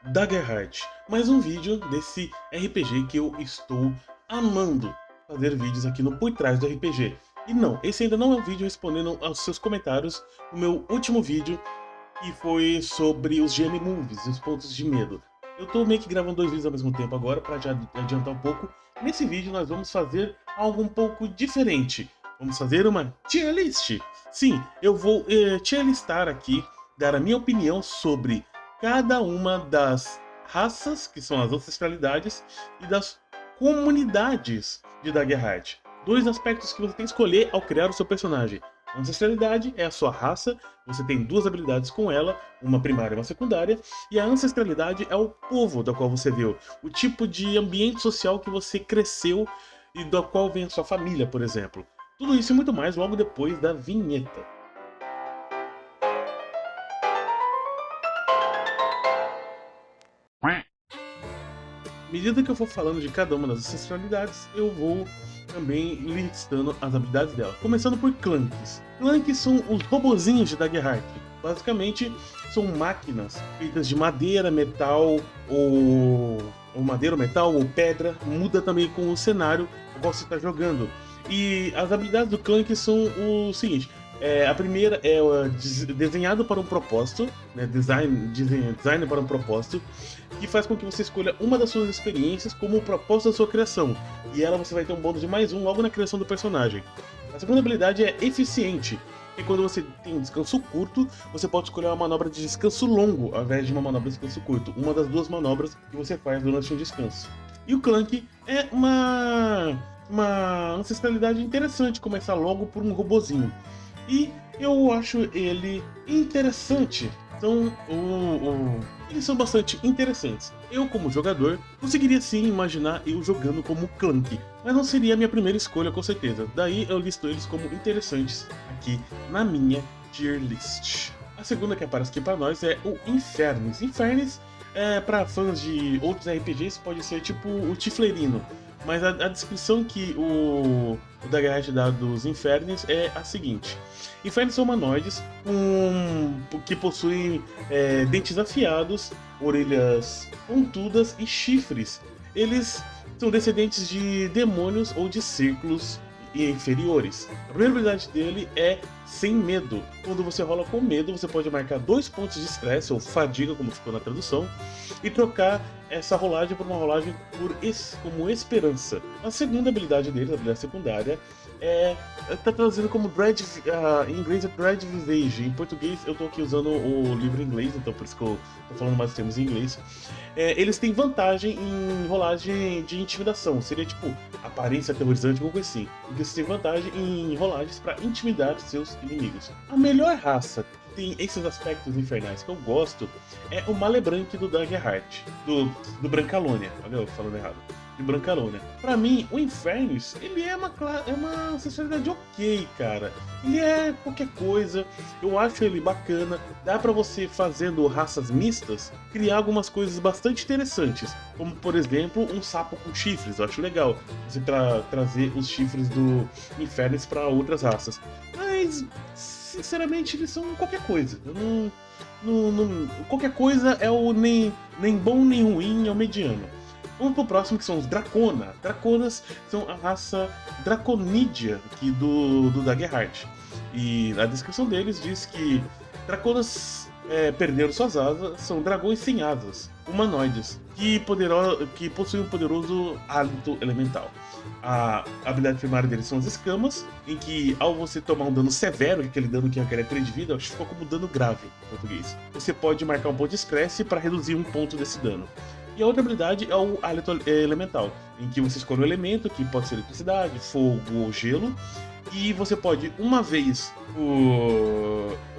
Daggerheart, mais um vídeo desse RPG que eu estou amando fazer vídeos aqui no Por Trás do RPG. E não, esse ainda não é um vídeo respondendo aos seus comentários no meu último vídeo, que foi sobre os GM Movies, os pontos de medo. Eu tô meio que gravando dois vídeos ao mesmo tempo agora, para já adiantar um pouco. Nesse vídeo nós vamos fazer algo um pouco diferente. Vamos fazer uma tier list. Sim, eu vou tier listar aqui, dar a minha opinião sobre cada uma das raças, que são as ancestralidades, e das comunidades de Daggerheart. Dois aspectos que você tem que escolher ao criar o seu personagem. A ancestralidade é a sua raça, você tem duas habilidades com ela, uma primária e uma secundária, e a ancestralidade é o povo da qual você veio, o tipo de ambiente social que você cresceu e da qual vem a sua família, por exemplo. Tudo isso e muito mais logo depois da vinheta. À medida que eu for falando de cada uma das ancestralidades, eu vou também listando as habilidades dela. Começando por Clanks. Clanks são os robozinhos de Daggerheart. Basicamente, são máquinas feitas de madeira, metal ou madeira, ou metal, ou pedra. Muda também com o cenário ao qual você está jogando. E as habilidades do Clank são o seguinte. A primeira é desenhado para um propósito, né, design para um propósito, que faz com que você escolha uma das suas experiências como o propósito da sua criação, e ela você vai ter um bônus de mais um logo na criação do personagem. A segunda habilidade é eficiente, e quando você tem um descanso curto, você pode escolher uma manobra de descanso longo ao invés de uma manobra de descanso curto, uma das duas manobras que você faz durante um descanso. E o Clank é uma ancestralidade interessante, começar logo por um robozinho. E eu acho ele interessante. Eles são bastante interessantes. Eu, como jogador, conseguiria sim imaginar eu jogando como Clank, mas não seria a minha primeira escolha com certeza. Daí eu listo eles como interessantes aqui na minha tier list. A segunda que aparece aqui para nós é o Infernus. Infernus, para fãs de outros RPGs, pode ser tipo o Tiflerino. Mas a descrição que o Daggerheart dá dos Infernos é a seguinte. Infernos são humanoides que possuem dentes afiados, orelhas pontudas e chifres. Eles são descendentes de demônios ou de círculos inferiores. A primeira habilidade dele é Sem Medo. Quando você rola com medo, você pode marcar 2 pontos de estresse, ou fadiga, como ficou na tradução, e trocar essa rolagem por uma rolagem como esperança. A segunda habilidade dele, a habilidade secundária, tá traduzido como em inglês é Dread Visage. Em português eu tô aqui usando o livro em inglês, então por isso que eu tô falando mais termos em inglês. Eles têm vantagem em rolagem de intimidação, seria tipo aparência aterrorizante, alguma coisa assim. E eles têm vantagem em rolagens para intimidar seus inimigos. A melhor raça que tem esses aspectos infernais que eu gosto é o Malebranque do Daggerheart, do Brancalônia. Olha eu falando errado. De Brancalônia. Pra mim, o Infernus, ele é uma ancestralidade ok, cara. Ele é qualquer coisa, eu acho ele bacana. Dá pra você, fazendo raças mistas, criar algumas coisas bastante interessantes. Como, por exemplo, um sapo com chifres, eu acho legal. Você trazer os chifres do Infernus pra outras raças. Mas, sinceramente, eles são qualquer coisa. Eu qualquer coisa é o nem bom nem ruim, é o mediano. Vamos pro próximo, que são os Dracona. Draconas são a raça Draconídea aqui do Daggerheart. E a descrição deles diz que Draconas perderam suas asas, são dragões sem asas, humanoides, que possuem um poderoso hálito elemental. A habilidade primária deles são as escamas, em que ao você tomar um dano severo, aquele dano que requer 3 de vida, acho que ficou como dano grave em português, você pode marcar um ponto de estresse para reduzir um ponto desse dano. E a outra habilidade é o hálito elemental, em que você escolhe um elemento, que pode ser eletricidade, fogo ou gelo, e você pode, uma vez,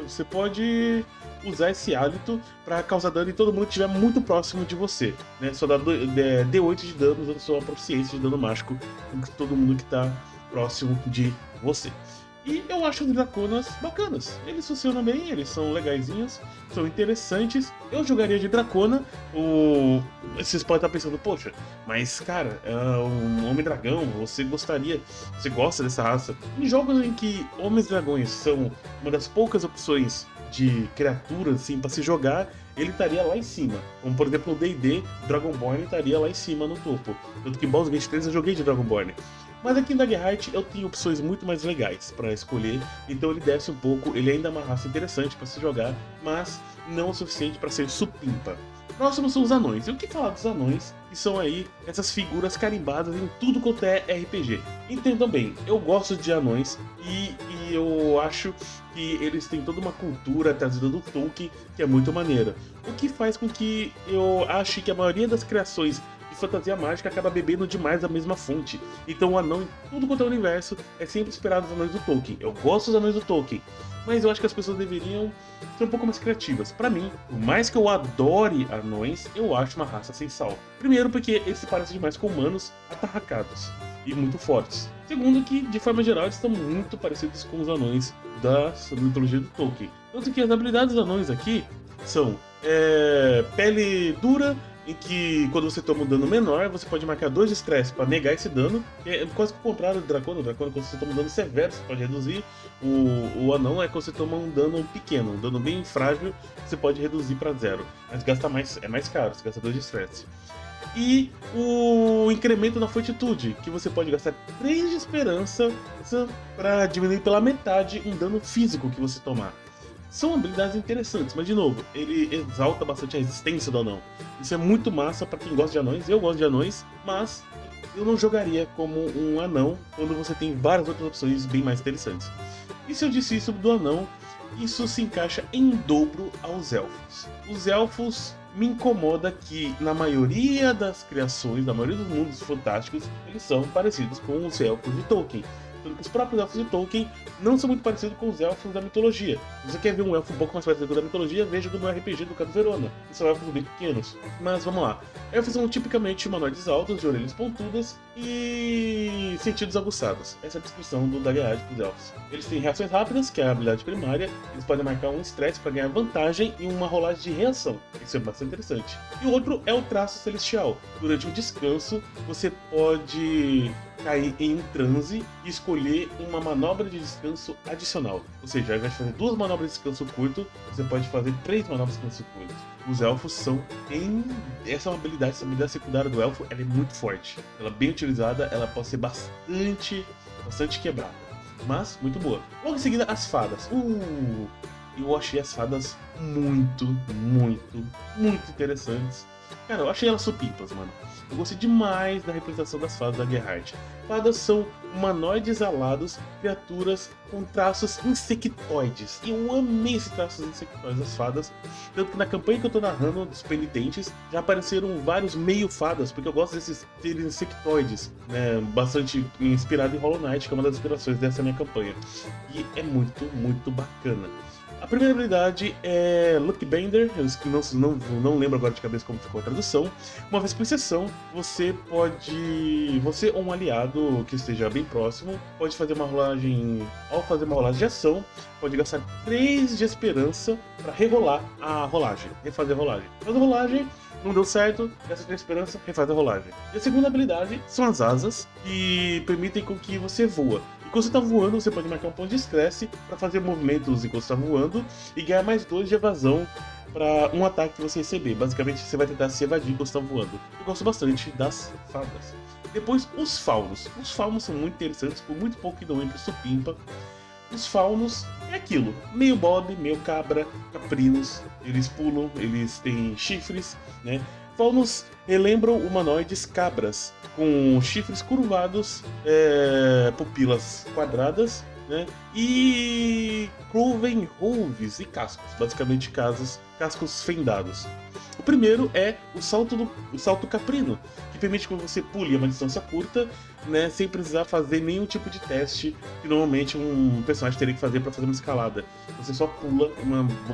você pode usar esse hálito para causar dano em todo mundo que estiver muito próximo de você, né? Só dá D8 de dano usando sua proficiência de dano mágico em todo mundo que está próximo de você. E eu acho os Draconas bacanas. Eles funcionam bem, eles são legaisinhos, são interessantes. Eu jogaria de Dracona. Vocês podem estar pensando, poxa, mas cara, é um Homem-Dragão, você gosta dessa raça? Em jogos em que Homens-Dragões são uma das poucas opções de criaturas assim para se jogar, ele estaria lá em cima. Como por exemplo o D&D, Dragonborn estaria lá em cima no topo. Tanto que Baldur's Gate 3 eu joguei de Dragonborn. Mas aqui em Daggerheart eu tenho opções muito mais legais para escolher, então ele desce um pouco, ele ainda é uma raça interessante para se jogar, mas não o suficiente para ser supimpa. Próximo são os anões. E o que falar dos anões, que são aí essas figuras carimbadas em tudo quanto é RPG. Entendam bem, eu gosto de anões e eu acho que eles têm toda uma cultura trazida do Tolkien que é muito maneira. O que faz com que eu ache que a maioria das criações de fantasia mágica acaba bebendo demais da mesma fonte. Então o anão em tudo quanto é universo é sempre esperado os anões do Tolkien. Eu gosto dos anões do Tolkien, mas eu acho que as pessoas deveriam ser um pouco mais criativas. Pra mim, por mais que eu adore anões, eu acho uma raça sem sal. Primeiro porque eles se parecem demais com humanos atarracados e muito fortes. Segundo que, de forma geral, eles estão muito parecidos com os anões da mitologia do Tolkien. Tanto que as habilidades dos anões aqui são pele dura, em que quando você toma um dano menor, você pode marcar 2 de estresse para negar esse dano. É quase que o contrário do Dracona. O Dracona, quando você toma um dano severo, você pode reduzir. O anão é quando você toma um dano pequeno, um dano bem frágil, você pode reduzir para 0. Mas gasta mais, é mais caro, você gasta 2 de estresse. E o incremento na fortitude, que você pode gastar 3 de esperança para diminuir pela metade um dano físico que você tomar. São habilidades interessantes, mas de novo, ele exalta bastante a resistência do anão. Isso é muito massa pra quem gosta de anões. Eu gosto de anões, mas eu não jogaria como um anão quando você tem várias outras opções bem mais interessantes. E se eu disse isso do anão, isso se encaixa em dobro aos elfos. Os elfos me incomoda que na maioria das criações, na maioria dos mundos fantásticos, eles são parecidos com os elfos de Tolkien. Os próprios elfos de Tolkien não são muito parecidos com os elfos da mitologia. Se você quer ver um elfo um pouco mais parecido com o da mitologia, veja no RPG do Cado Verona, que são elfos bem pequenos. Mas vamos lá. Elfos são tipicamente humanoides altos, de orelhas pontudas e sentidos aguçados. Essa é a descrição do Daggerheart dos elfos. Eles têm reações rápidas, que é a habilidade primária. Eles podem marcar um estresse para ganhar vantagem em uma rolagem de reação. Isso é bastante interessante. E o outro é o traço celestial. Durante um descanso, você pode cair em um transe e escolher uma manobra de descanso adicional. Ou seja, ao invés de fazer 2 manobras de descanso curto, você pode fazer 3 manobras de descanso curto. Os elfos são essa é uma habilidade, essa habilidade secundária do elfo, ela é muito forte. Ela bem utilizada, ela pode ser bastante quebrada, mas muito boa. Logo em seguida, as fadas. Eu achei as fadas muito interessantes. Cara, eu achei elas supimpas, mano. Eu gostei demais da representação das fadas da Daggerheart. Fadas são humanoides alados, criaturas com traços insectoides. E eu amei esses traços insectoides das fadas. Tanto que na campanha que eu tô narrando dos penitentes, já apareceram vários meio-fadas, porque eu gosto desses seres insectoides, né? Bastante inspirado em Hollow Knight, que é uma das inspirações dessa minha campanha. E é muito bacana. A primeira habilidade é Lucky Bender, eu não lembro agora de cabeça como ficou a tradução. Uma vez por sessão, você ou um aliado que esteja bem próximo, pode fazer uma rolagem. Ao fazer uma rolagem de ação, pode gastar 3 de esperança para rerolar a rolagem, refazer a rolagem. Faz a rolagem, não deu certo, gasta 3 de esperança, refaz a rolagem. E a segunda habilidade são as asas, que permitem com que você voa. Enquanto você está voando, você pode marcar um ponto de estresse para fazer movimentos enquanto está voando e ganhar mais 2 de evasão para um ataque que você receber. Basicamente, você vai tentar se evadir enquanto está voando. Eu gosto bastante das fadas. Depois, os faunos. Os faunos são muito interessantes, por muito pouco que não entra supimpa. Os faunos é aquilo, meio bode, meio cabra, caprinos. Eles pulam, eles têm chifres, né? Faunos relembram humanoides cabras, com chifres curvados, pupilas quadradas, né? E cloven hooves e cascos, basicamente cascos fendados. O primeiro é o salto caprino, que permite que você pule a uma distância curta, né, sem precisar fazer nenhum tipo de teste que normalmente um personagem teria que fazer para fazer uma escalada. Você só pula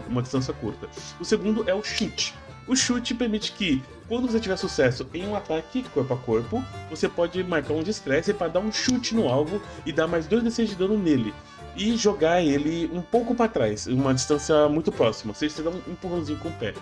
uma distância curta. O segundo é o chute. O chute permite que, quando você tiver sucesso em um ataque corpo a corpo, você pode marcar um de estresse para dar um chute no alvo e dar mais 2d6 de dano nele. E jogar ele um pouco para trás, em uma distância muito próxima. Ou seja, você dá um empurrãozinho com o pé.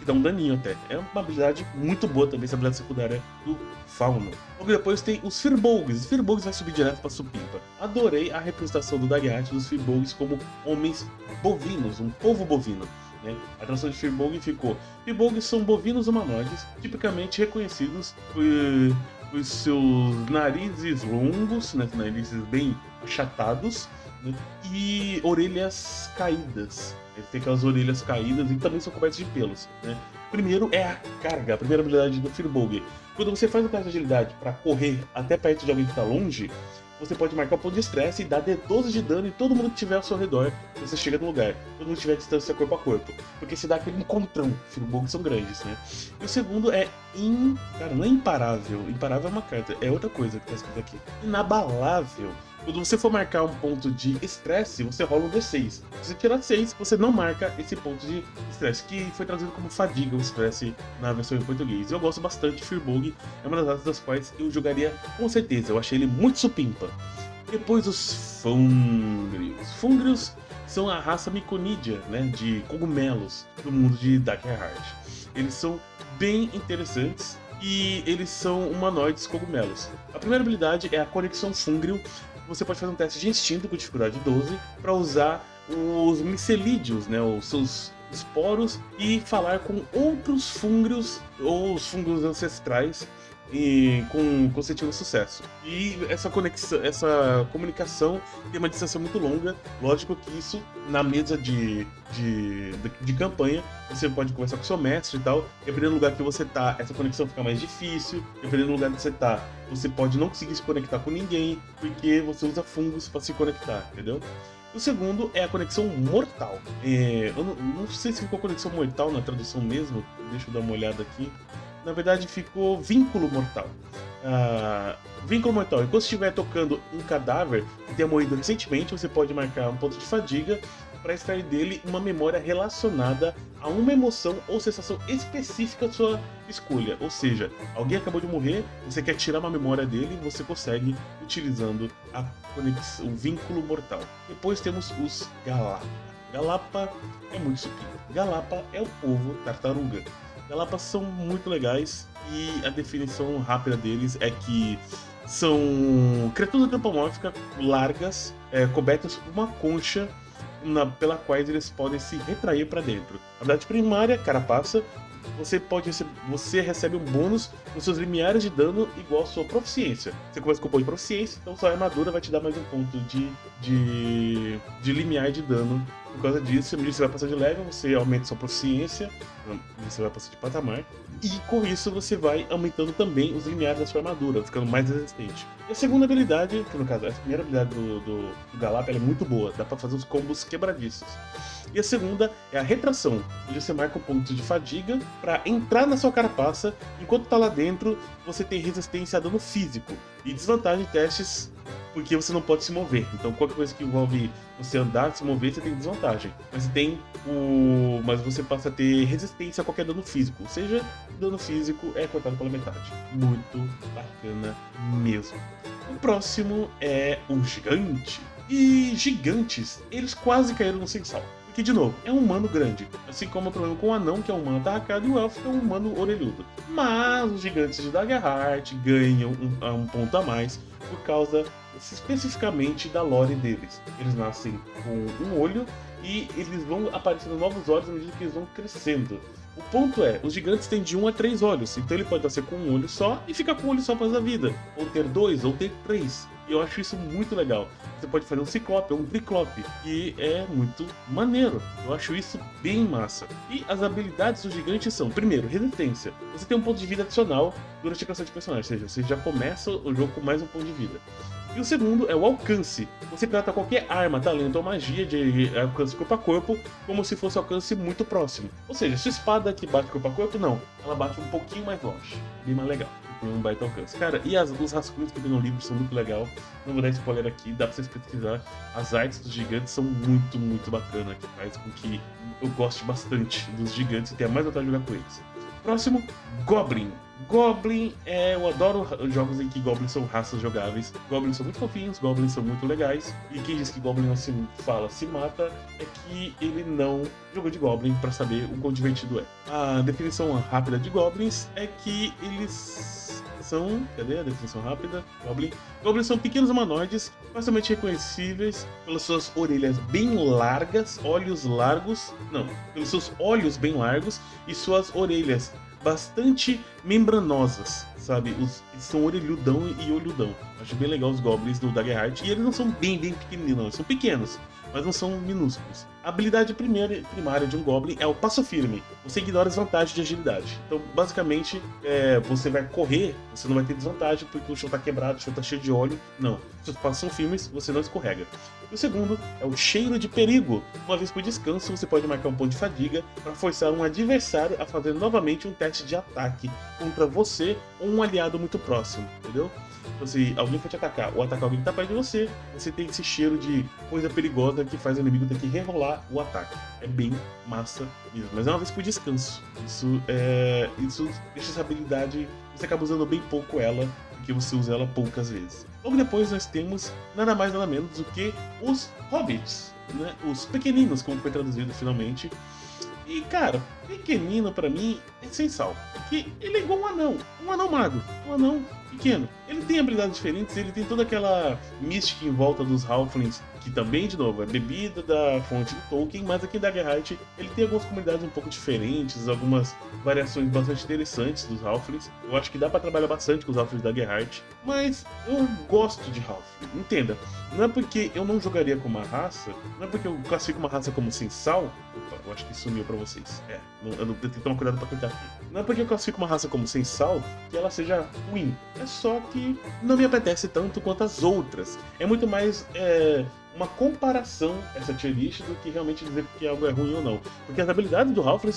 que dá um daninho até. É uma habilidade muito boa também, essa habilidade secundária do Fauno. Logo depois tem os Firbolgs. Os Firbolgs vai subir direto pra Supimpa. Adorei a representação do Daggerheart dos Firbolgs como homens bovinos, um povo bovino. Né? A tradução de Firbolg ficou: Firbolgs são bovinos humanoides, tipicamente reconhecidos por seus narizes longos, né? Narizes bem achatados, né? E orelhas caídas. Eles têm aquelas orelhas caídas e também são cobertos de pelos. Né? Primeiro é a carga, a primeira habilidade do Firbolg. Quando você faz o teste de agilidade para correr até perto de alguém que está longe, você pode marcar um ponto de estresse e dar D12 de dano em todo mundo que estiver ao seu redor quando você chega no lugar. Todo mundo tiver distância corpo a corpo. Porque se dá aquele encontrão. Firbolgs são grandes, né? E o segundo é Cara, não é imparável. Imparável é uma carta. É outra coisa que tá escrito aqui. Inabalável. Quando você for marcar um ponto de estresse, você rola um D6. Se você tirar 6, você não marca esse ponto de estresse, que foi traduzido como fadiga o estresse na versão em português. Eu gosto bastante de Firbolg, é uma das raças das quais eu jogaria com certeza. Eu achei ele muito supimpa. Depois os Fungrios. Fungrios são a raça miconídea, né, de cogumelos do mundo de Daggerheart. Eles são bem interessantes e eles são humanoides cogumelos. A primeira habilidade é a Conexão Fungril. Você pode fazer um teste de instinto com dificuldade 12 para usar os micelídeos, né, os seus esporos, e falar com outros fungrios ou os fungos ancestrais e com sentido sucesso. E essa comunicação tem uma distância muito longa. Lógico que isso, na mesa de campanha, você pode conversar com o seu mestre e tal. Dependendo do lugar que você tá, essa conexão fica mais difícil. Dependendo do lugar que você tá, você pode não conseguir se conectar com ninguém, porque você usa fungos para se conectar, entendeu? O segundo é a conexão mortal. Eu não sei se ficou conexão mortal na tradução mesmo, deixa eu dar uma olhada aqui. Na verdade ficou vínculo mortal. Vínculo mortal. Enquanto estiver tocando um cadáver que tenha morrido recentemente, você pode marcar um ponto de fadiga para extrair dele uma memória relacionada a uma emoção ou sensação específica de sua escolha. Ou seja, alguém acabou de morrer, você quer tirar uma memória dele, você consegue utilizando o vínculo mortal. Depois temos os Galapa. Galapa é muito supino. Galapa é o povo tartaruga. Galapas são muito legais e a definição rápida deles é que são criaturas antropomórficas largas, cobertas por uma concha pela qual eles podem se retrair para dentro. A habilidade primária, carapaça, você recebe um bônus nos seus limiares de dano igual à sua proficiência. Você começa com o ponto de proficiência, então sua armadura vai te dar mais um ponto de limiar de dano. Por causa disso, você vai passar de level, você aumenta sua proficiência, você vai passar de patamar, e com isso você vai aumentando também os limiares da sua armadura, ficando mais resistente. E a segunda habilidade, que no caso, a primeira habilidade do Galapa, ela é muito boa, dá pra fazer os combos quebradiços. E a segunda é a retração, onde você marca um ponto de fadiga para entrar na sua carapaça. Enquanto tá lá dentro, você tem resistência a dano físico e desvantagem em testes porque você não pode se mover. Então qualquer coisa que envolve você andar, se mover, você tem desvantagem. Mas você passa a ter resistência a qualquer dano físico. Ou seja, o dano físico é cortado pela metade. Muito bacana mesmo. O próximo é o Gigante. E gigantes, eles quase caíram no sem sal. Porque, de novo, é um humano grande. Assim como o problema com o anão, que é um humano atarracado, e o elfo, que é um humano orelhudo. Mas os gigantes de Daggerheart ganham um ponto a mais por causa especificamente da lore deles. Eles nascem com um olho e eles vão aparecendo novos olhos à medida que eles vão crescendo. O ponto é, os gigantes têm de 1 a 3 olhos, então ele pode nascer com um olho só e ficar com um olho só para a vida, ou ter 2, ou ter 3. E eu acho isso muito legal. Você pode fazer um ciclope ou um triclope, que é muito maneiro. Eu acho isso bem massa. E as habilidades do gigante são, primeiro, resistência. Você tem um ponto de vida adicional durante a criação de personagem, ou seja, você já começa o jogo com mais um ponto de vida. E o segundo é o alcance. Você trata qualquer arma, talento ou magia de alcance corpo a corpo como se fosse alcance muito próximo. Ou seja, sua espada que bate corpo a corpo, não. Ela bate um pouquinho mais longe. Bem mais legal. Tem um baita alcance. Cara, e os rascunhos que tem no livro são muito legal. Não vou dar spoiler aqui, dá pra vocês pesquisar. As artes dos gigantes são muito, muito bacanas, que faz com que eu goste bastante dos gigantes e tenha mais vontade de jogar com eles. Próximo, Goblin. Goblin eu adoro jogos em que Goblins são raças jogáveis. Goblins são muito fofinhos, Goblins são muito legais. E quem diz que Goblin não se fala, se mata, é que ele não jogou de Goblin pra saber o quão divertido é. A definição rápida de Goblins é que eles são... Cadê a definição rápida? Goblins são pequenos humanoides, facilmente reconhecíveis pelas suas orelhas bem largas, olhos largos... Não, pelos seus olhos bem largos e suas orelhas bastante membranosas, sabe? Eles são orelhudão e olhudão. Acho bem legal os Goblins do Daggerheart. E eles não são bem pequenininhos, não. Eles são pequenos, mas não são minúsculos. A habilidade primária de um Goblin é o passo firme. Você ignora as vantagens de agilidade. Então, basicamente, você vai correr, você não vai ter desvantagem porque o chão tá quebrado, o chão tá cheio de óleo. Não. Se os passos são firmes, você não escorrega. E o segundo é o cheiro de perigo. Uma vez por descanso, você pode marcar um ponto de fadiga para forçar um adversário a fazer novamente um teste de ataque contra você ou um aliado muito próximo, entendeu? Então, se alguém for te atacar ou atacar alguém que tá perto de você, você tem esse cheiro de coisa perigosa que faz o inimigo ter que rerolar o ataque. É bem massa mesmo, mas é uma vez por descanso. Isso deixa essa habilidade, você acaba usando bem pouco ela, porque você usa ela poucas vezes. Logo depois nós temos nada mais nada menos do que os Hobbits, né? Os pequeninos, como foi traduzido finalmente. E cara, pequenino pra mim é essencial, porque ele é igual um anão mago, um anão pequeno. Ele tem habilidades diferentes, ele tem toda aquela mística em volta dos Halflings, que também, de novo, é bebida da fonte do Tolkien, mas aqui em Daggerheart ele tem algumas comunidades um pouco diferentes, algumas variações bastante interessantes dos Halflings. Eu acho que dá pra trabalhar bastante com os Halflings de Daggerheart, mas eu gosto de Halfling, entenda. Não é porque eu não jogaria com uma raça, não é porque eu classifico uma raça como sensal. Opa, eu acho que sumiu pra vocês. Eu tenho que tomar cuidado pra clicar aqui. Não é porque eu classifico uma raça como sensal que ela seja ruim. É só que não me apetece tanto quanto as outras. É muito mais uma comparação, essa tier list, do que realmente dizer que algo é ruim ou não. Porque as habilidades do Halfling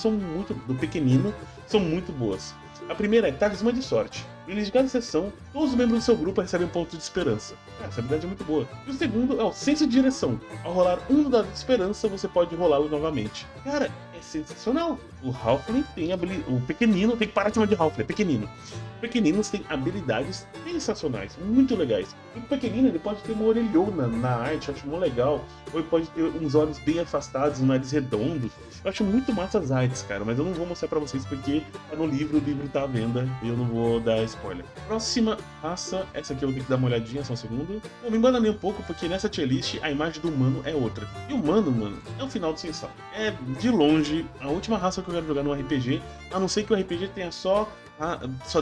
do pequenino, são muito boas. A primeira é Talismã de Sorte. No início de cada sessão, todos os membros do seu grupo recebem um ponto de esperança. Essa habilidade é muito boa. E o segundo é o Senso de Direção. Ao rolar um dado de esperança, você pode rolá-lo novamente. Cara, é sensacional. O Halfling tem o pequenino, tem que parar de chamar de Halfling, é pequenino. Pequeninos têm habilidades sensacionais, muito legais. E o pequenino ele pode ter uma orelhona na arte, eu acho muito legal. Ou ele pode ter uns olhos bem afastados, um nariz redondo. Eu acho muito massa as artes, cara, mas eu não vou mostrar pra vocês porque tá no livro, o livro tá à venda e eu não vou dar spoiler. Próxima raça, essa aqui eu vou ter que dar uma olhadinha, só um segundo. Bom, me embananei um pouco porque nessa tier list a imagem do humano é outra. E o humano, mano, é o final do sensal. É, de longe, a última raça que eu quero jogar no RPG, a não ser que o RPG tenha só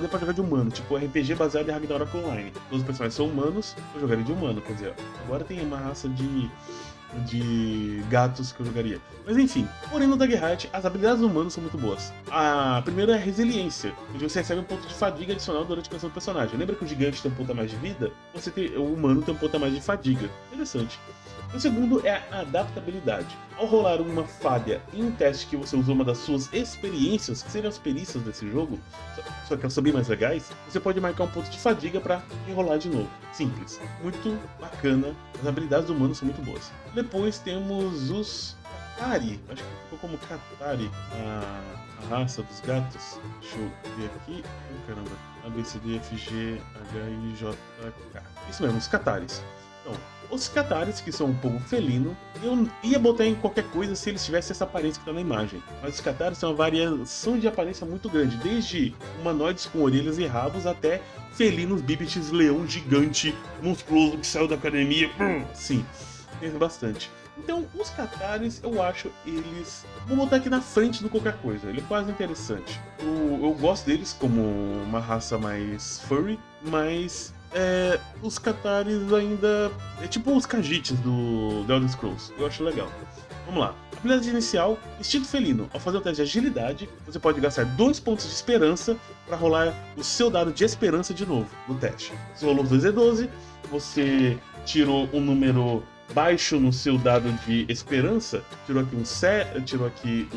dê pra jogar de humano, tipo RPG baseado em Ragnarok Online. Todos os personagens são humanos, eu jogaria de humano, quer dizer, agora tem uma raça de gatos que eu jogaria. Mas enfim, porém no Daggerheart as habilidades do humano são muito boas. A primeira é a resiliência, onde você recebe um ponto de fadiga adicional durante a criação do personagem. Lembra que o gigante tem um ponto a mais de vida? O humano tem um ponto a mais de fadiga. Interessante. O segundo é a adaptabilidade. Ao rolar uma falha em um teste que você usou uma das suas experiências, que seriam as perícias desse jogo, só que elas são bem mais legais, você pode marcar um ponto de fadiga para enrolar de novo. Simples. Muito bacana. As habilidades do humano são muito boas. Depois temos os Katari. Acho que ficou como Katari a raça dos gatos. Deixa eu ver aqui. Caramba. A, B, C, D, F, G, H, I, J, K. Isso mesmo, os Kataris. Então, os Kataris, que são um povo felino, eu ia botar em qualquer coisa se eles tivessem essa aparência que tá na imagem. Mas os Kataris são uma variação de aparência muito grande, desde humanoides com orelhas e rabos até felinos, bípedes, leão gigante, monstruoso que saiu da academia. Sim, tem bastante. Então, os Kataris, eu acho eles... Vou botar aqui na frente do qualquer coisa, ele é quase interessante. Eu gosto deles como uma raça mais furry, mas... os Kataris ainda... É tipo os Khajiits do The Elder Scrolls. Eu acho legal. Vamos lá. Habilidade inicial, instinto felino. Ao fazer o teste de agilidade, você pode gastar 2 pontos de esperança para rolar o seu dado de esperança de novo no teste. Você rolou 2d12, você tirou um número baixo no seu dado de esperança, tirou aqui tirou aqui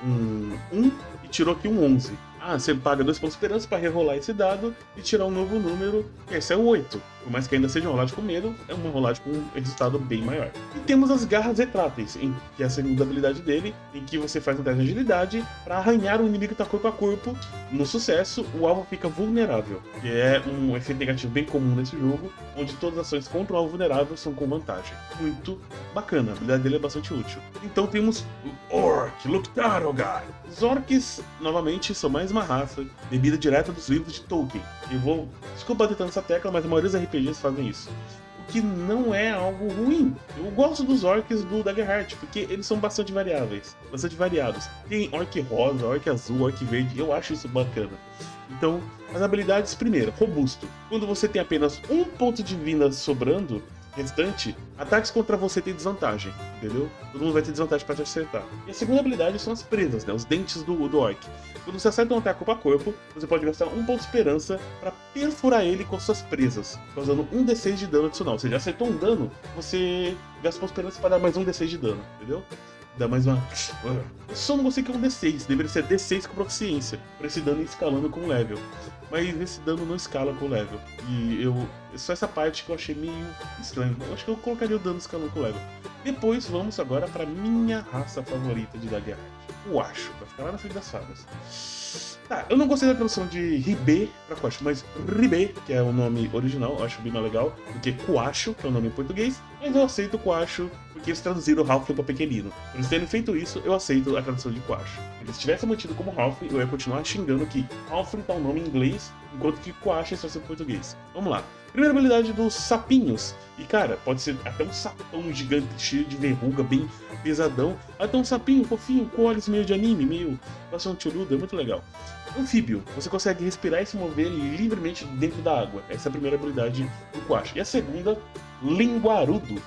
um 1 e tirou aqui um 11. Você paga 2 pontos de esperança para rerolar esse dado e tirar um novo número, que esse é o 8. Por mais que ainda seja uma rolagem com medo, é uma rolagem com um resultado bem maior. E temos as garras retráteis, que é a segunda habilidade dele, em que você faz um teste de agilidade para arranhar o inimigo que está corpo a corpo. No sucesso, o alvo fica vulnerável, que é um efeito negativo bem comum nesse jogo, onde todas as ações contra o alvo vulnerável são com vantagem. Muito bacana, a habilidade dele é bastante útil. Então temos o Orc, Luktarogai. Os orcs, novamente, são mais uma raça, bebida direta dos livros de Tolkien. Desculpa ter tanto essa tecla, mas a maioria dos RPGs fazem isso. O que não é algo ruim. Eu gosto dos orcs do Daggerheart, porque eles são bastante variáveis, bastante variados. Tem orc rosa, orc azul, orc verde, eu acho isso bacana. Então, as habilidades, primeiro, robusto. Quando você tem apenas um ponto de vida sobrando, restante, ataques contra você têm desvantagem, entendeu? Todo mundo vai ter desvantagem para te acertar. E a segunda habilidade são as presas, né? Os dentes do orc. Quando você acerta um ataque corpo a corpo, você pode gastar um ponto de esperança para perfurar ele com suas presas, causando um D6 de dano adicional. Ou seja, acertou um dano, você gasta um ponto de esperança para dar mais um D6 de dano, entendeu? Dá mais uma... Eu só não gostei que é um D6, deveria ser D6 com proficiência, para esse dano ir escalando com o level. Mas esse dano não escala com o level. E só essa parte que eu achei meio estranho. Eu acho que eu colocaria o dano escalando com o level. Depois vamos agora para minha raça favorita de Daggerheart. O Quasho, vai ficar lá na frente das fadas. Tá, eu não gostei da tradução de Ribe pra Quasho, mas Ribe, que é o nome original, eu acho bem mais legal do que Quasho, que é o nome em português. Mas eu aceito Quasho porque eles traduziram Halfling para pequenino. Por eles terem feito isso, eu aceito a tradução de Quasho. Se eles tivessem mantido como Halfling, eu ia continuar xingando que Halfling tá um nome em inglês, enquanto que Quasho é só em português. Vamos lá. Primeira habilidade dos sapinhos. E cara, pode ser até um sapão gigante cheio de verruga, bem pesadão. Até um sapinho fofinho, com olhos meio de anime, meio bastante olhudo, é muito legal. Anfíbio, você consegue respirar e se mover livremente dentro da água. Essa é a primeira habilidade do Quasho. E a segunda, linguarudo.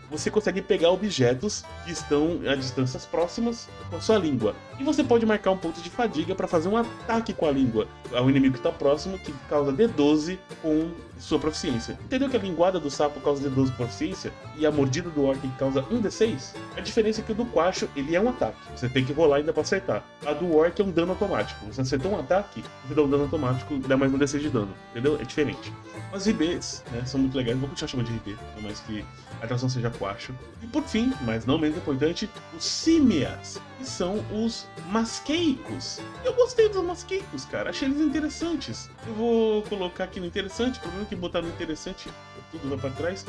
Você consegue pegar objetos que estão a distâncias próximas com a sua língua. E você pode marcar um ponto de fadiga para fazer um ataque com a língua ao inimigo que está próximo, que causa D12 com sua proficiência. Entendeu que a linguada do sapo causa D12 com proficiência e a mordida do orc causa 1D6? A diferença é que o do Quasho, ele é um ataque. Você tem que rolar ainda para acertar. A do orc é um dano automático. Você acertou um ataque, você dá um dano automático, dá mais um D6 de dano. Entendeu? É diferente. As RBs, né, são muito legais. Vou continuar chamando de RB, por mais que a tradução seja Quasho. E por fim, mas não menos importante, os Simias, que são os masqueicos. Eu gostei dos masqueicos, cara. Achei eles interessantes. Eu vou colocar aqui no interessante. O problema é que botar no interessante, tudo vai pra trás.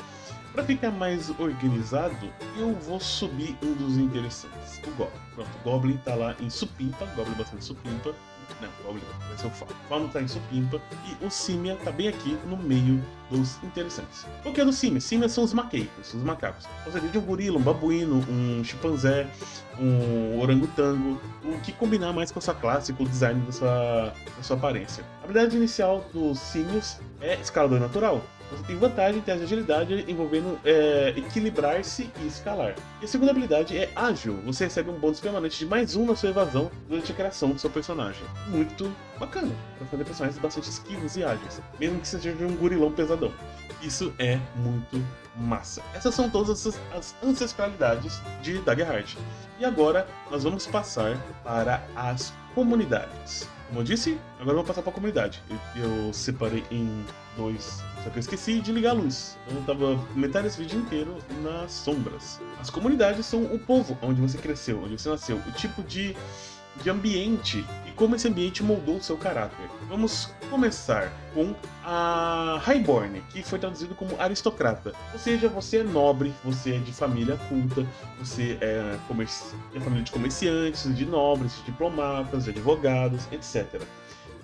Pra ficar mais organizado, eu vou subir um dos interessantes. O Goblin. Pronto, o Goblin tá lá em supimpa. Goblin bastante supimpa. Não, Goblin vai ser o Fauno. O Fauno tá em supimpa. E o Simia tá bem aqui no meio dos interessantes. O que é do Simia? Simia são os maqueicos, os macacos. Ou seja, de um gorila, um babuíno, um chimpanzé, um orangotango. O que combinar mais com a sua classe, com o design da sua aparência. A habilidade inicial dos símios é escalador natural. Você tem vantagem em teste de agilidade envolvendo equilibrar-se e escalar. E a segunda habilidade é ágil. Você recebe um bônus permanente de +1 na sua evasão durante a criação do seu personagem. Muito bacana, para fazer personagens bastante esquivos e ágeis, mesmo que seja de um gorilão pesadão. Isso é muito massa. Essas são todas as ancestralidades de Daggerheart. E agora nós vamos passar para as comunidades. Como eu disse, agora vamos passar para a comunidade. Eu separei em dois, só que eu esqueci de ligar a luz. Então eu tava metade desse vídeo inteiro nas sombras. As comunidades são o povo onde você cresceu, onde você nasceu, o tipo de ambiente e como esse ambiente moldou o seu caráter. Vamos começar com a Highborn, que foi traduzido como aristocrata. Ou seja, você é nobre, você é de família culta, você é família de comerciantes, de nobres, de diplomatas, de advogados, etc.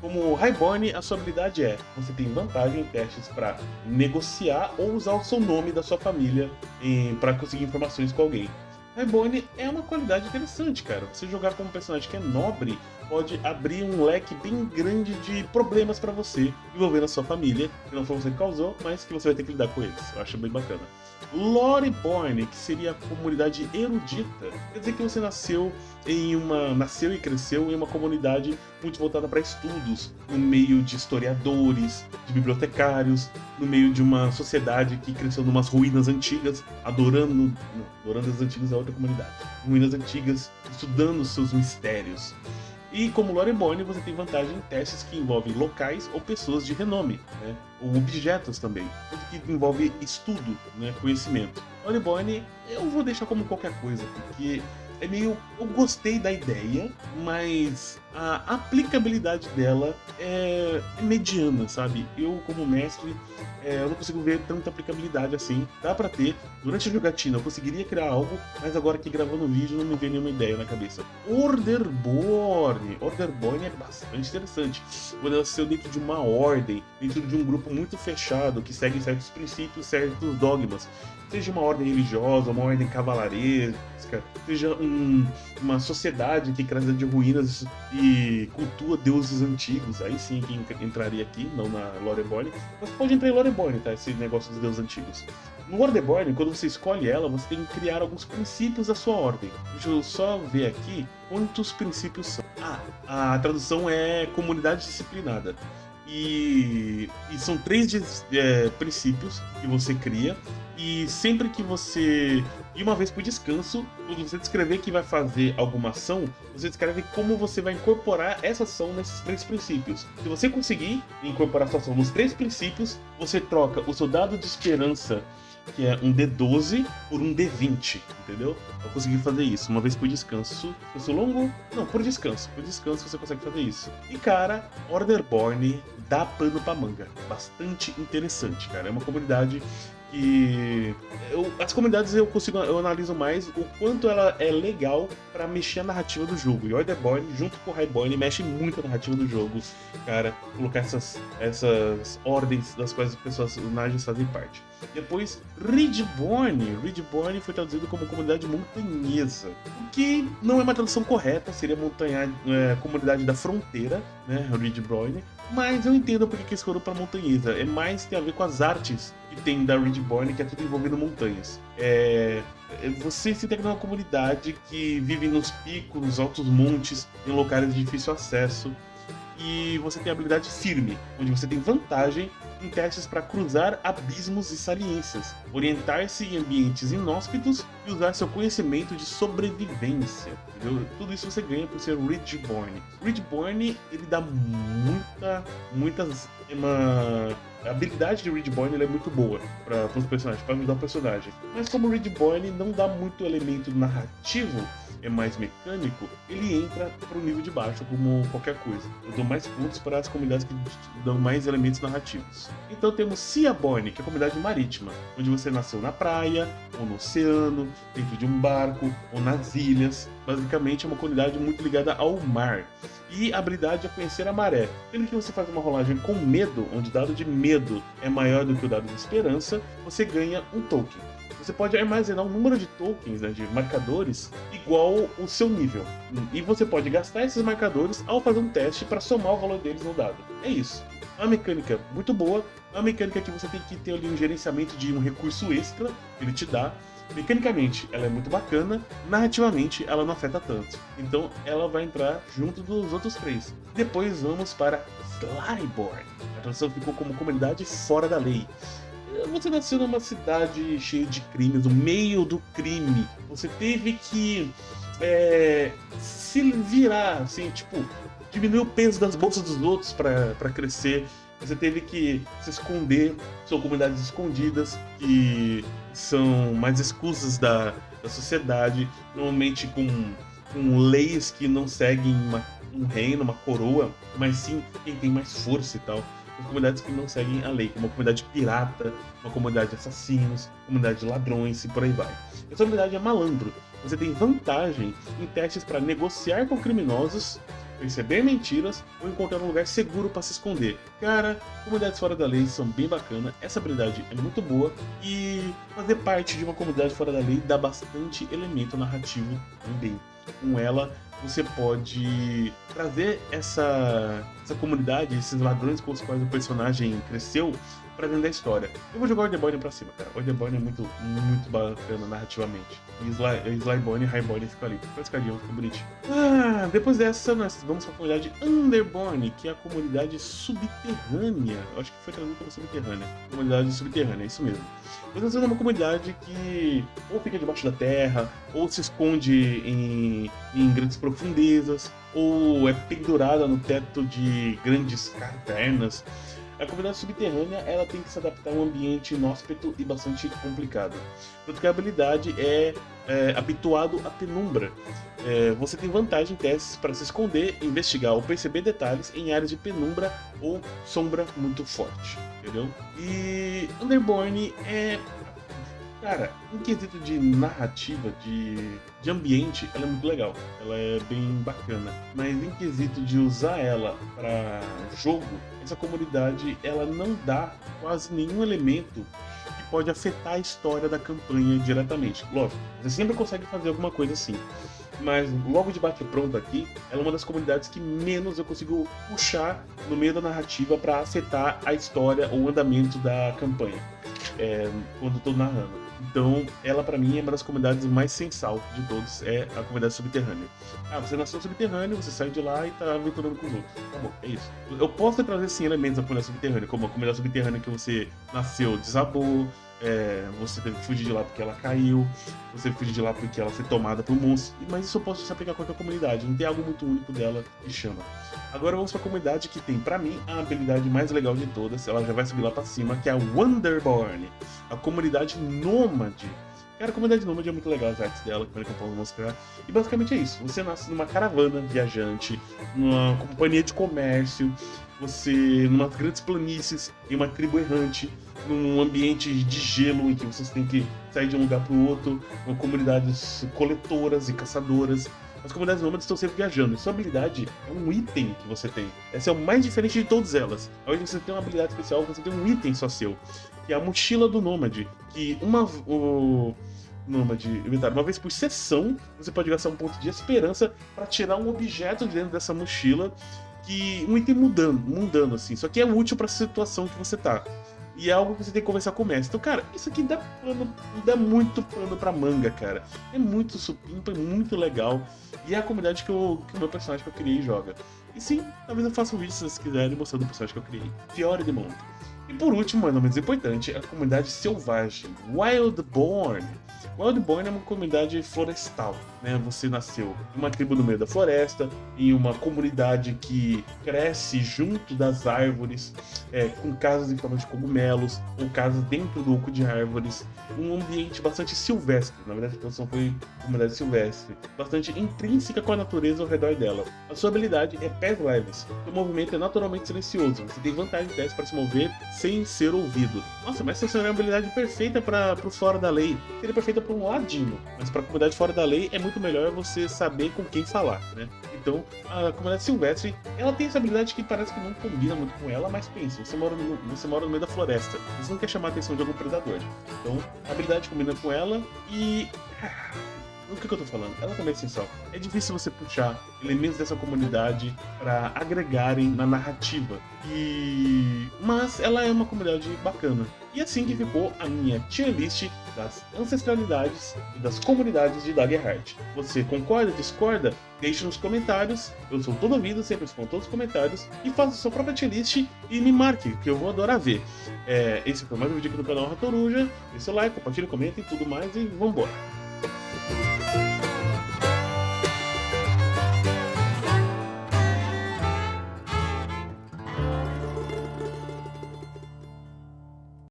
Como Highborn, a sua habilidade é: você tem vantagem em testes para negociar ou usar o seu nome da sua família para conseguir informações com alguém. Highborn é uma qualidade interessante, cara. Você jogar como um personagem que é nobre pode abrir um leque bem grande de problemas pra você envolvendo a sua família, que não foi você que causou, mas que você vai ter que lidar com eles. Eu acho bem bacana. Loreborn, que seria a comunidade erudita, quer dizer que você nasceu e cresceu em uma comunidade muito voltada para estudos, no meio de historiadores, de bibliotecários, no meio de uma sociedade que cresceu numas ruínas antigas, adorando as antigas é outra comunidade. Ruínas antigas, estudando os seus mistérios. E como Loreborn, você tem vantagem em testes que envolvem locais ou pessoas de renome, né? Ou objetos também, tudo que envolve estudo, né? Conhecimento. Loreborn eu vou deixar como qualquer coisa, porque é meio. Eu gostei da ideia, mas a aplicabilidade dela é mediana, sabe? Eu, como mestre, eu não consigo ver tanta aplicabilidade assim. Dá pra ter. Durante a jogatina eu conseguiria criar algo, mas agora aqui gravando o vídeo não me vem nenhuma ideia na cabeça. Orderborn. Orderborn é bastante interessante. Você nasceu dentro de uma ordem, dentro de um grupo muito fechado, que segue certos princípios, certos dogmas. Seja uma ordem religiosa, uma ordem cavalaresca, seja uma sociedade que cresce de ruínas e cultua deuses antigos. Aí sim que entraria aqui, não na Loreborn. Mas pode entrar em Loreborn, tá? Esse negócio dos deuses antigos. No Orderborn, quando você escolhe ela, você tem que criar alguns princípios da sua ordem. Deixa eu só ver aqui quantos princípios são. A tradução é comunidade disciplinada. E são 3 princípios que você cria. E sempre que você. E uma vez por descanso, quando você descrever que vai fazer alguma ação, você descreve como você vai incorporar essa ação nesses 3 princípios. Se você conseguir incorporar sua ação nos 3 princípios, você troca o seu dado de esperança, que é um D12, por um D20, entendeu? Eu consegui fazer isso uma vez por descanso. Descanso longo? Não, por descanso. Por descanso você consegue fazer isso. E cara, Orderborn dá pano pra manga. Bastante interessante, cara. É uma comunidade que as comunidades eu analiso mais o quanto ela é legal pra mexer a narrativa do jogo. E Orderborn, junto com Highborn, mexe muito a narrativa do jogo, cara. Colocar essas ordens das quais os personagens fazem parte. Depois, Ridgeborn. Ridgeborn foi traduzido como comunidade montanhesa, o que não é uma tradução correta, seria comunidade da fronteira, né, Ridgeborn. Mas eu entendo porque que eles foram pra montanhesa. É mais tem a ver com as artes que tem da Ridgeborn, que é tudo envolvendo montanhas. Você se integra numa comunidade que vive nos picos, nos altos montes, em locais de difícil acesso. E você tem habilidade firme, onde você tem vantagem em testes para cruzar abismos e saliências, orientar-se em ambientes inóspitos e usar seu conhecimento de sobrevivência. Entendeu? Tudo isso você ganha por ser Ridgeborn. Ridgeborn, ele dá a habilidade de Ridgeborn é muito boa para os personagens, para ajudar o personagem. Mas como Ridgeborn não dá muito elemento narrativo, é mais mecânico, ele entra pro nível de baixo, como qualquer coisa. Eu dou mais pontos para as comunidades que dão mais elementos narrativos. Então temos Seaborn, que é a comunidade marítima, onde você nasceu na praia, ou no oceano, dentro de um barco, ou nas ilhas. Basicamente é uma comunidade muito ligada ao mar. E a habilidade é conhecer a maré. Sendo que você faz uma rolagem com medo, onde o dado de medo é maior do que o dado de esperança, você ganha um token. Você pode armazenar um número de tokens, né, de marcadores, igual o seu nível. E você pode gastar esses marcadores ao fazer um teste para somar o valor deles no dado. É isso. É uma mecânica muito boa. É uma mecânica que você tem que ter ali um gerenciamento de um recurso extra que ele te dá. Mecanicamente, ela é muito bacana. Narrativamente, ela não afeta tanto. Então, ela vai entrar junto dos outros 3. Depois, vamos para Slyborn. A tradução ficou como comunidade fora da lei. Você nasceu numa cidade cheia de crimes, no meio do crime. Você teve que se virar, assim, tipo, diminuir o peso das bolsas dos outros para crescer. Você teve que se esconder, são comunidades escondidas, que são mais escusas da sociedade, normalmente com leis que não seguem um reino, uma coroa, mas sim quem tem mais força e tal. As comunidades que não seguem a lei, como uma comunidade pirata, uma comunidade de assassinos, comunidade de ladrões e por aí vai. Essa comunidade é malandro. Você tem vantagem em testes para negociar com criminosos, perceber mentiras ou encontrar um lugar seguro para se esconder. Cara, comunidades fora da lei são bem bacanas, essa habilidade é muito boa e fazer parte de uma comunidade fora da lei dá bastante elemento narrativo também. Com ela, você pode trazer essa comunidade, esses ladrões com os quais o personagem cresceu, pra dentro da história. Eu vou jogar o Orderborn pra cima, cara. O Orderborn é muito, muito bacana narrativamente. E Slyborn e Highborn ficam ali. Fica escadinho, fica bonitinho. Depois dessa, nós vamos pra comunidade Underborn, que é a comunidade subterrânea. Eu acho que foi traduzido como subterrânea. Comunidade subterrânea, é isso mesmo. Você é uma comunidade que ou fica debaixo da terra, ou se esconde em grandes profundezas, ou é pendurada no teto de grandes cavernas. A comunidade subterrânea ela tem que se adaptar a um ambiente inóspito e bastante complicado. Tanto que a habilidade é habituado à penumbra. Você tem vantagem em testes para se esconder, investigar ou perceber detalhes em áreas de penumbra ou sombra muito forte, entendeu? E Underborn cara, em quesito de narrativa, de ambiente, ela é muito legal. Ela é bem bacana. Mas em quesito de usar ela para jogo, essa comunidade ela não dá quase nenhum elemento que pode afetar a história da campanha diretamente. Lógico, você sempre consegue fazer alguma coisa assim. Mas logo de bate-pronto aqui, ela é uma das comunidades que menos eu consigo puxar no meio da narrativa para afetar a história ou o andamento da campanha, quando eu tô narrando. Então, ela pra mim é uma das comunidades mais sem sal de todos, é a comunidade subterrânea. Ah, você nasceu subterrâneo, você sai de lá e tá aventurando com os outros. Tá bom, é isso. Eu posso trazer sim elementos da comunidade subterrânea, como a comunidade subterrânea que você nasceu, desabou, você teve que fugir de lá porque ela caiu, você teve que fugir de lá porque ela foi tomada por um monstro, mas isso eu posso se aplicar a qualquer comunidade, não tem algo muito único dela que chama. Agora vamos pra comunidade que tem, pra mim, a habilidade mais legal de todas, ela já vai subir lá pra cima, que é a Wonderborn, a comunidade nômade. Cara, a comunidade nômade é muito legal, as artes dela, como é que eu posso mostrar. E basicamente é isso, você nasce numa caravana viajante, numa companhia de comércio, você numas grandes planícies, em uma tribo errante, num ambiente de gelo em que vocês têm que sair de um lugar para o outro, com comunidades coletoras e caçadoras. As comunidades nômades estão sempre viajando, e sua habilidade é um item que você tem. Essa é o mais diferente de todas elas. Ao invés de você ter uma habilidade especial, você tem um item só seu, que é a mochila do nômade, que uma vez por sessão, você pode gastar um ponto de esperança para tirar um objeto de dentro dessa mochila, um item mundano assim, só que é útil para a situação que você tá. E é algo que você tem que conversar com o mestre. Então, cara, isso aqui dá muito pano pra manga, cara. É muito supimpa, é muito legal. E é a comunidade que o meu personagem que eu criei joga. E sim, talvez eu faça um vídeo se vocês quiserem mostrando o personagem que eu criei. Fiore de Monte. E por último, mas não menos importante, a comunidade selvagem, Wildborn. Wildborn é uma comunidade florestal, né? Você nasceu em uma tribo no meio da floresta, em uma comunidade que cresce junto das árvores, com casas em forma de cogumelos, ou casas dentro do oco de árvores. Um ambiente bastante silvestre, na verdade a tradução foi comunidade silvestre, bastante intrínseca com a natureza ao redor dela. A sua habilidade é pés leves, seu movimento é naturalmente silencioso, você tem vantagem de teste para se mover sem ser ouvido. Nossa, mas essa é uma habilidade perfeita para o fora da lei. Seria perfeita para um ladino, mas para a comunidade fora da lei é muito melhor você saber com quem falar, né? Então, a comunidade silvestre, ela tem essa habilidade que parece que não combina muito com ela, mas pense, você mora no meio da floresta, você não quer chamar a atenção de algum predador. Então, a habilidade combina com ela e... O que eu tô falando? Ela também é essencial. É difícil você puxar elementos dessa comunidade para agregarem na narrativa. Mas ela é uma comunidade bacana. E assim que ficou a minha tier list das ancestralidades e das comunidades de Daggerheart. Você concorda, discorda? Deixe nos comentários. Eu sou todo ouvido, sempre respondo todos os comentários. E faça sua própria tier list e me marque, que eu vou adorar ver. Esse foi mais um vídeo aqui do canal Ratoruja. Deixe seu like, compartilhe, comenta e tudo mais. E vambora!